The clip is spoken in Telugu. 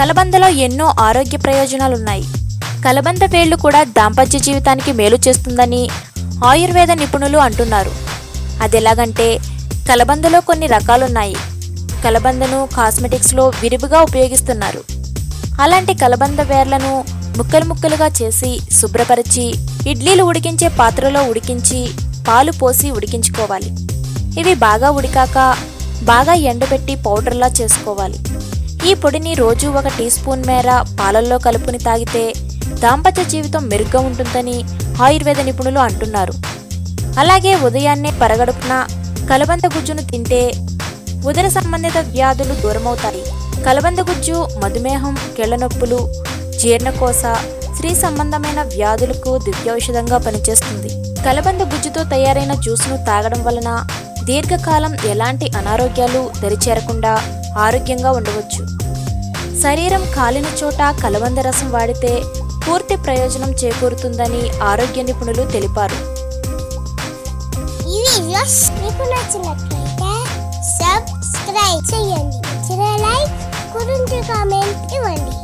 కలబందలో ఎన్నో ఆరోగ్య ప్రయోజనాలున్నాయి. కలబంద వేళ్లు కూడా దాంపత్య జీవితానికి మేలు చేస్తుందని ఆయుర్వేద నిపుణులు అంటున్నారు. అదెలాగంటే కలబందలో కొన్ని రకాలున్నాయి. కలబందను కాస్మెటిక్స్లో విరివిగా ఉపయోగిస్తున్నారు. అలాంటి కలబంద వేర్లను ముక్కలు ముక్కలుగా చేసి శుభ్రపరిచి ఇడ్లీలు ఉడికించే పాత్రలో ఉడికించి పాలు పోసి ఉడికించుకోవాలి. ఇవి బాగా ఉడికాక బాగా ఎండబెట్టి పౌడర్లా చేసుకోవాలి. ఈ పొడిని రోజు 1 టీ స్పూన్ మేర పాలల్లో కలుపుని తాగితే దాంపత్య జీవితం మెరుగ్గా ఉంటుందని ఆయుర్వేద నిపుణులు అంటున్నారు. అలాగే ఉదయాన్నే పరగడుపున కలబంద గుజ్జును తింటే ఉదర సంబంధిత వ్యాధులు దూరమవుతాయి. కలబంద గుజ్జు మధుమేహం, కీళ్లనొప్పులు, జీర్ణకోశ, స్త్రీ సంబంధమైన వ్యాధులకు దివ్యౌషధంగా పనిచేస్తుంది. కలబంద గుజ్జుతో తయారైన జ్యూస్ను తాగడం వలన దీర్ఘకాలం ఎలాంటి అనారోగ్యాలు దరిచేరకుండా ఆరోగ్యంగా ఉండవచ్చు. శరీరం కాలిన చోట కలబంద రసం వాడితే పూర్తి ప్రయోజనం చేకూరుతుందని ఆరోగ్య నిపుణులు తెలిపారు. ఈ వీడియోస్ మీకు నచ్చినట్లయితే సబ్స్క్రైబ్ చేయండి, లైక్ కామెంట్ ఇవ్వండి.